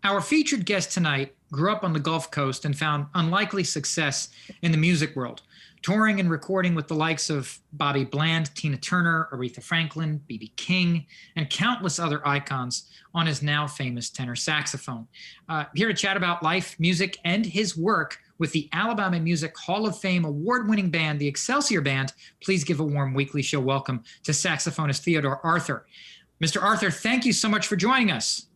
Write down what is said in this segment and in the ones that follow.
Our featured guest tonight grew up on the Gulf Coast and found unlikely success in the music world, touring and recording with the likes of Bobby Bland, Tina Turner, Aretha Franklin, B.B. King, and countless other icons on his now famous tenor saxophone. Here to chat about life, music, and his work with the Alabama Music Hall of Fame award-winning band, the Excelsior Band, please give a warm weekly show welcome to saxophonist Theodore Arthur. Mr. Arthur, thank you so much for joining us.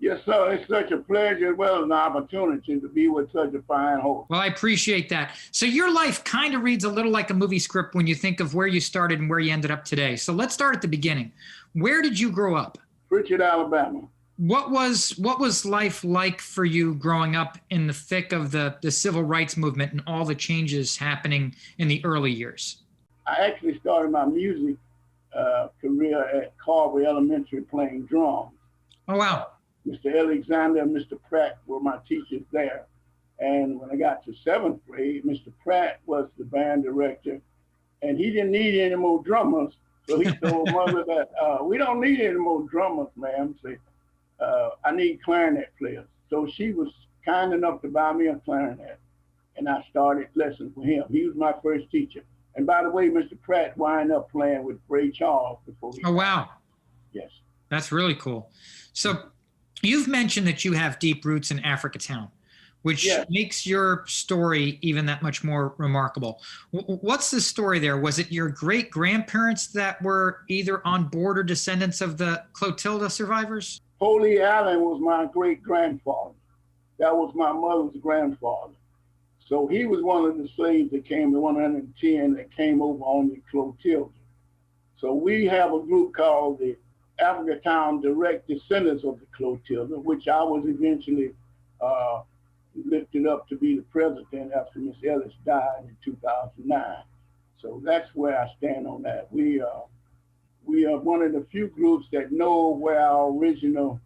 Yes, sir. It's such a pleasure as well as an opportunity to be with such a fine host. Well, I appreciate that. So your life kind of reads a little like a movie script when you think of where you started and where you ended up today. So let's start at the beginning. Where did you grow up? Pritchard, Alabama. What was life like for you growing up in the thick of the civil rights movement and all the changes happening in the early years? I actually started my music career at Carver Elementary playing drums. Oh, wow. Mr. Alexander and Mr. Pratt were my teachers there. And when I got to 7th grade, Mr. Pratt was the band director, and he didn't need any more drummers. So he told Mother that, we don't need any more drummers, ma'am. I need clarinet players. So she was kind enough to buy me a clarinet, and I started lessons with him. He was my first teacher. And by the way, Mr. Pratt wound up playing with Ray Charles before he Oh, wow. Yes. That's really cool. So you've mentioned that you have deep roots in Africatown, which makes your story even that much more remarkable. What's the story there? Was it your great-grandparents that were either on board or descendants of the Clotilda survivors? Holy Allen was my great-grandfather. That was my mother's grandfather. So he was one of the slaves that came, the 110 that came over on the Clotilda. So we have a group called the Africatown Direct Descendants of the Clotilda, which I was eventually lifted up to be the president after Miss Ellis died in 2009. So that's where I stand on that. We are one of the few groups that know where our original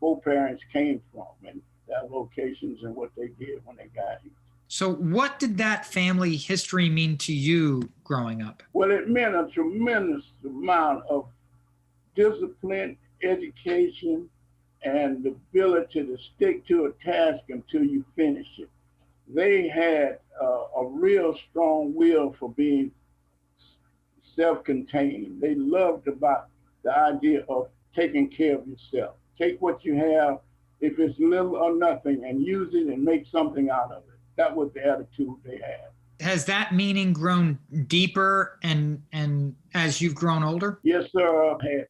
foreparents came from and their locations and what they did when they got here. So what did that family history mean to you growing up? Well, it meant a tremendous amount of discipline, education, and the ability to stick to a task until you finish it. They had a real strong will for being self-contained. They loved about the idea of taking care of yourself. Take what you have, if it's little or nothing, and use it and make something out of it. That was the attitude they had. Has that meaning grown deeper and as you've grown older? Yes, sir. I had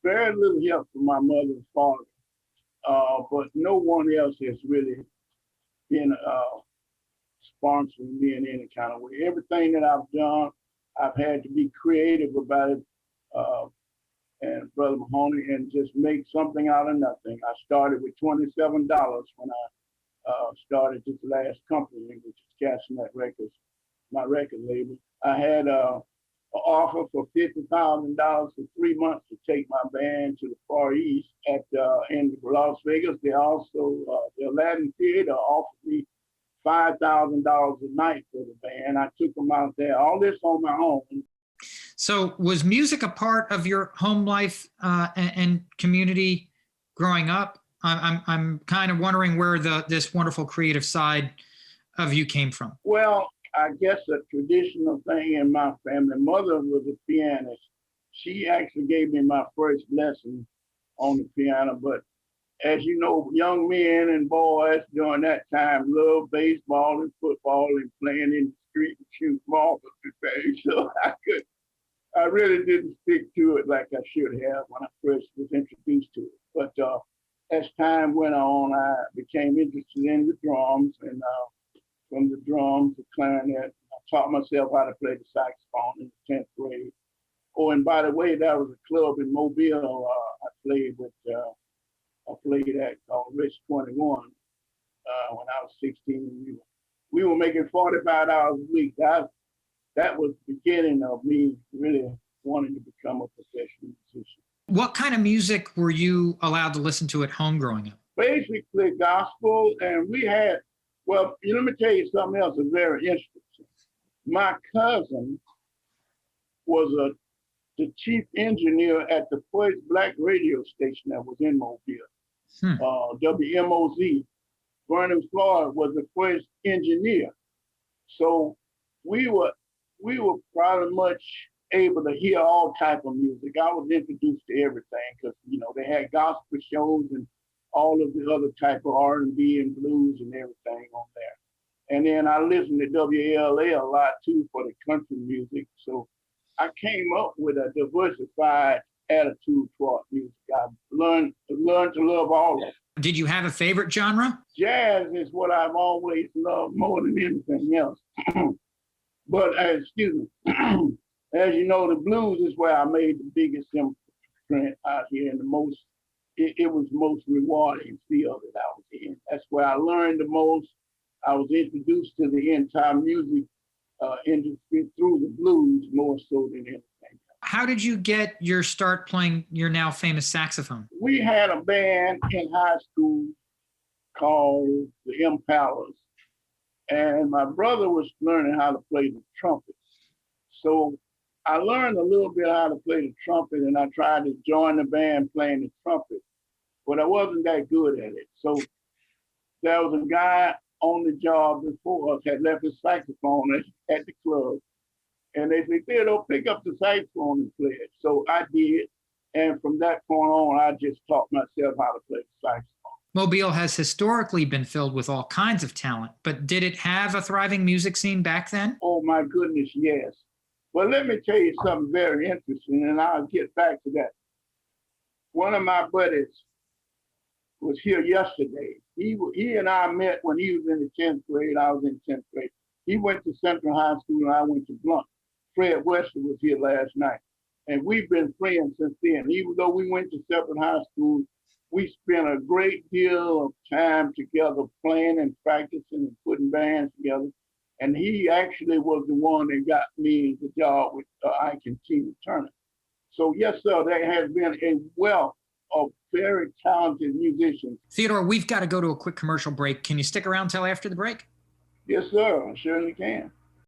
very little help from my mother and father, but no one else has really been sponsoring me in any kind of way. Everything that I've done, I've had to be creative about it, and Brother Mahoney, and just make something out of nothing. I started with $27 when I started this last company, which is Cassinet Records, my record label. I had an offer for $50,000 for 3 months to take my band to the Far East in Las Vegas. They also, the Aladdin Theater offered me $5,000 a night for the band. I took them out there, all this on my own. So was music a part of your home life and community growing up? I'm kind of wondering where this wonderful creative side of you came from. Well, I guess a traditional thing in my family. Mother was a pianist. She actually gave me my first lesson on the piano, but as you know, young men and boys during that time loved baseball and football and playing in the street and shooting marbles and things. So I really didn't stick to it like I should have when I first was introduced to it. But as time went on, I became interested in the drums, and from the drums to clarinet, I taught myself how to play the saxophone in the 10th grade. Oh, and by the way, that was a club in Mobile I played at called Rich 21 when I was 16. We were making $45 a week. That was the beginning of me really wanting to become a professional musician. What kind of music were you allowed to listen to at home growing up? Basically gospel, and we had, well, let me tell you something else that's very interesting. My cousin was the chief engineer at the first black radio station that was in Mobile. WMOZ. Vernon Floyd was the first engineer. So we were probably much able to hear all type of music. I was introduced to everything because, they had gospel shows and all of the other type of R&B and blues and everything on there. And then I listened to WLA a lot too for the country music. So I came up with a diversified attitude toward music. I learned to love all of it. Did you have a favorite genre? Jazz is what I've always loved more than anything else. But as you know, the blues is where I made the biggest imprint out here, and it was the most rewarding field that I was in. That's where I learned the most. I was introduced to the entire music industry through the blues more so than anything. How did you get your start playing your now famous saxophone? We had a band in high school called the Impalas, and my brother was learning how to play the trumpet. So I learned a little bit how to play the trumpet, and I tried to join the band playing the trumpet, but I wasn't that good at it. So there was a guy on the job before us had left his saxophone at the club. And they said, Theodore, pick up the saxophone and play it. So I did. And from that point on, I just taught myself how to play the saxophone. Mobile has historically been filled with all kinds of talent, but did it have a thriving music scene back then? Oh, my goodness, yes. Well, let me tell you something very interesting, and I'll get back to that. One of my buddies was here yesterday. He and I met when he was in the 10th grade. I was in 10th grade. He went to Central High School, and I went to Blount. Fred Wesley was here last night, and we've been friends since then. Even though we went to separate high schools, we spent a great deal of time together playing and practicing and putting bands together. And he actually was the one that got me the job with Ike and Tina Turner. So yes, sir, there has been a wealth of very talented musicians. Theodore, we've got to go to a quick commercial break. Can you stick around till after the break? Yes, sir, I surely can.